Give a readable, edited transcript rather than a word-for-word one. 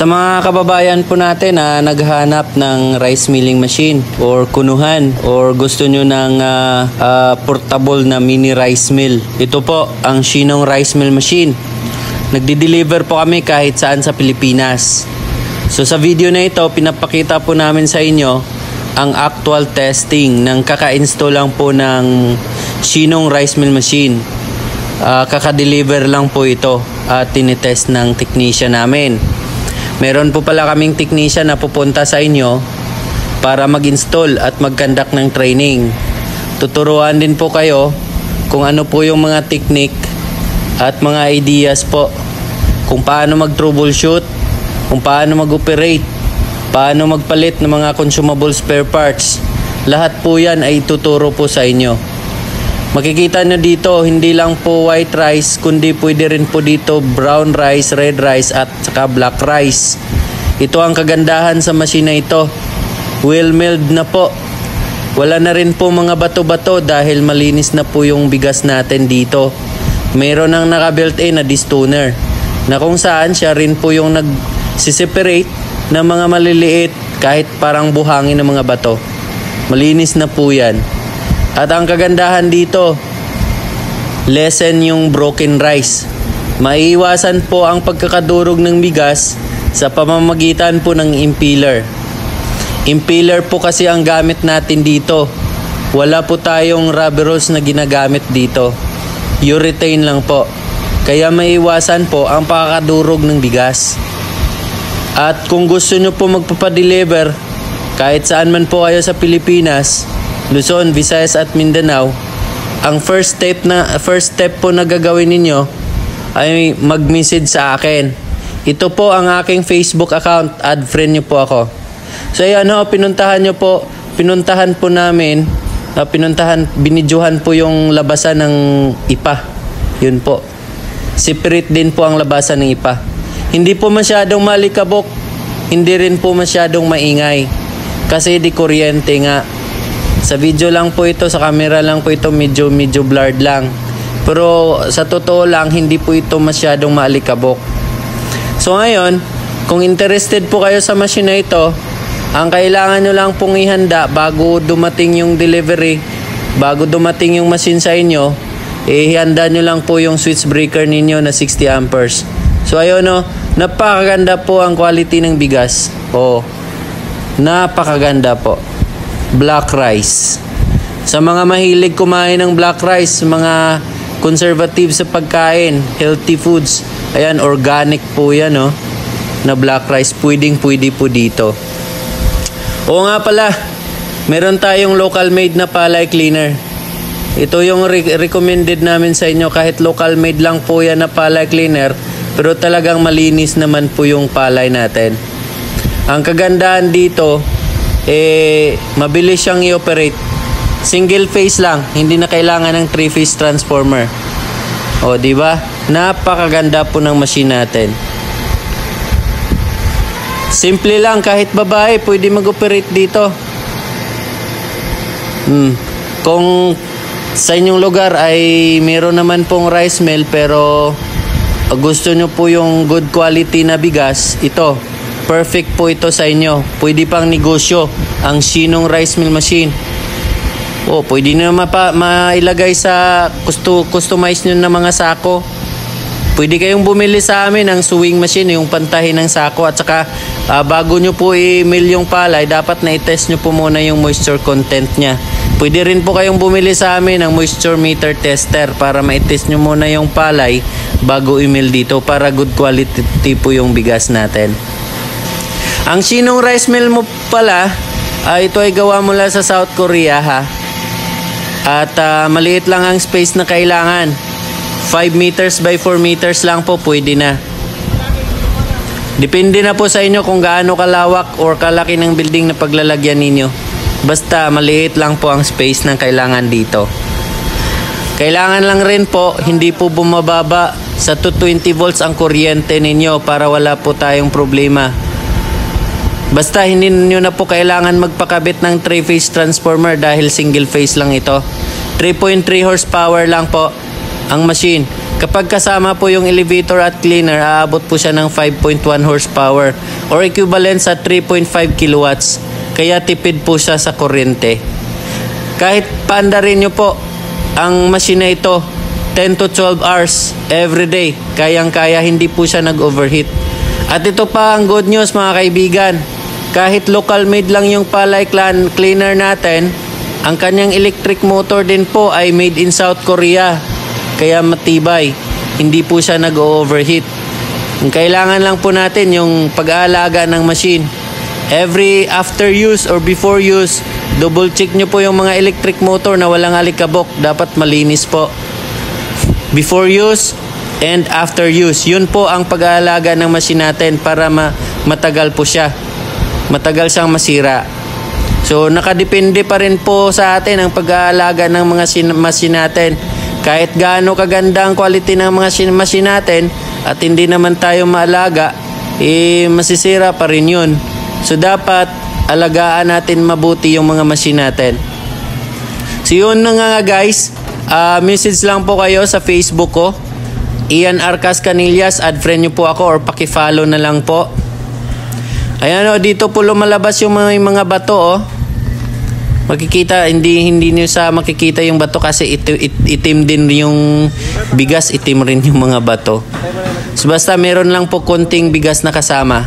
Sa mga kababayan po natin na naghahanap ng rice milling machine or kunuhan or gusto nyo ng portable na mini rice mill, ito po ang Shinong Rice Mill Machine. Nagdi-deliver po kami kahit saan sa Pilipinas. So sa video na ito, pinapakita po namin sa inyo ang actual testing ng kaka-install lang po ng Shinong Rice Mill Machine. Kaka-deliver lang po ito at tinitest ng technician namin. Meron po pala kaming technician na pupunta sa inyo para mag-install at mag-conduct ng training. Tuturuan din po kayo kung ano po yung mga technique at mga ideas po. Kung paano mag-troubleshoot, kung paano mag-operate, paano magpalit ng mga consumable spare parts. Lahat po yan ay ituturo po sa inyo. Makikita nyo dito, hindi lang po white rice, kundi pwede rin po dito brown rice, red rice at saka black rice. Ito ang kagandahan sa machine na ito. Well milled na po. Wala na rin po mga bato-bato dahil malinis na po yung bigas natin dito. Mayroon ang naka-built-in na distoner na kung saan siya rin po yung nag-separate ng mga maliliit kahit parang buhangin ng mga bato. Malinis na po yan. At ang kagandahan dito, lessen yung broken rice. Maiiwasan po ang pagkakadurog ng bigas sa pamamagitan po ng impeller. Impeller po kasi ang gamit natin dito. Wala po tayong rubber rolls na ginagamit dito. Urethane lang po. Kaya maiiwasan po ang pagkakadurog ng bigas. At kung gusto nyo po magpapadeliver, kahit saan man po kayo sa Pilipinas, Luzon, Visayas at Mindanao, ang first step po na gagawin ninyo ay mag-message sa akin. Ito po ang aking Facebook account, add friend nyo po ako. So ayan ho, pinuntahan po namin, binidyohan po yung labasan ng IPA. Yun po. Separate din po ang labasan ng IPA. Hindi po masyadong malikabok, hindi rin po masyadong maingay. Kasi di kuryente nga. Sa video lang po ito, sa camera lang po ito, medyo blurred lang. Pero sa totoo lang, hindi po ito masyadong maalikabok. So ngayon, kung interested po kayo sa machine na ito, ang kailangan nyo lang pong ihanda bago dumating yung delivery, bago dumating yung machine sa inyo, ihanda nyo lang po yung switch breaker ninyo na 60 amperes. So ayun o, napakaganda po ang quality ng bigas. Napakaganda po. Black rice. Sa mga mahilig kumain ng black rice, mga conservative sa pagkain, healthy foods, ayan, organic po yan, na black rice, pwede po dito. Oo nga pala, meron tayong local made na palay cleaner. Ito yung recommended namin sa inyo, kahit local made lang po yan na palay cleaner, pero talagang malinis naman po yung palay natin. Ang kagandahan dito, mabilis siyang i-operate. Single phase lang, hindi na kailangan ng 3-phase transformer. Di ba? Napakaganda po ng machine natin. Simple lang, kahit babae pwede mag-operate dito. Kung sa inyong lugar ay meron naman pong rice mill pero gusto nyo po yung good quality na bigas, ito perfect po ito sa inyo. Pwede pang negosyo ang Shinong Rice Mill Machine. Pwede nyo mailagay sa customize nyo na mga sako. Pwede kayong bumili sa amin ng sewing machine, yung pantahin ng sako. At saka bago nyo po i-mill yung palay, dapat na i-test nyo po muna yung moisture content nya. Pwede rin po kayong bumili sa amin ng moisture meter tester para ma-test nyo muna yung palay bago i-mill dito para good quality po yung bigas natin. Ang Shinong Rice Mill mo pala, ito ay gawa mula sa South Korea ha. At maliit lang ang space na kailangan. 5 meters by 4 meters lang po, pwede na. Depende na po sa inyo kung gaano kalawak or kalaki ng building na paglalagyan ninyo. Basta maliit lang po ang space na kailangan dito. Kailangan lang rin po, hindi po bumababa sa 220 volts ang kuryente ninyo para wala po tayong problema. Basta hindi nyo na po kailangan magpakabit ng 3-phase transformer dahil single phase lang ito. 3.3 horsepower lang po ang machine. Kapag kasama po yung elevator at cleaner, aabot po siya ng 5.1 horsepower or equivalent sa 3.5 kilowatts. Kaya tipid po siya sa kuryente. Kahit paandarin nyo po ang machine na ito, 10 to 12 hours every day. Kayang-kaya, hindi po siya nag-overheat. At ito pa ang good news mga kaibigan. Kahit local made lang yung palay cleaner natin, ang kanyang electric motor din po ay made in South Korea. Kaya matibay. Hindi po siya nag-overheat. Ang kailangan lang po natin yung pag-aalaga ng machine. Every after use or before use, double check nyo po yung mga electric motor na walang alikabok. Dapat malinis po. Before use and after use. Yun po ang pag-aalaga ng machine natin para matagal po siya. Matagal siyang masira. So nakadepende pa rin po sa atin ang pag-aalaga ng mga machine natin. Kahit gaano kaganda ang quality ng mga machine natin at hindi naman tayo maalaga, masisira pa rin yun. So dapat alagaan natin mabuti yung mga machine natin. So yun na nga guys, message lang po kayo sa Facebook ko, Ian Arcas Canillas, add friend nyo po ako or pakifollow na lang po. Ayan o, dito po lumalabas yung mga bato o. Makikita, hindi niyo sa makikita yung bato kasi itim din yung bigas, itim rin yung mga bato. So basta meron lang po konting bigas na kasama.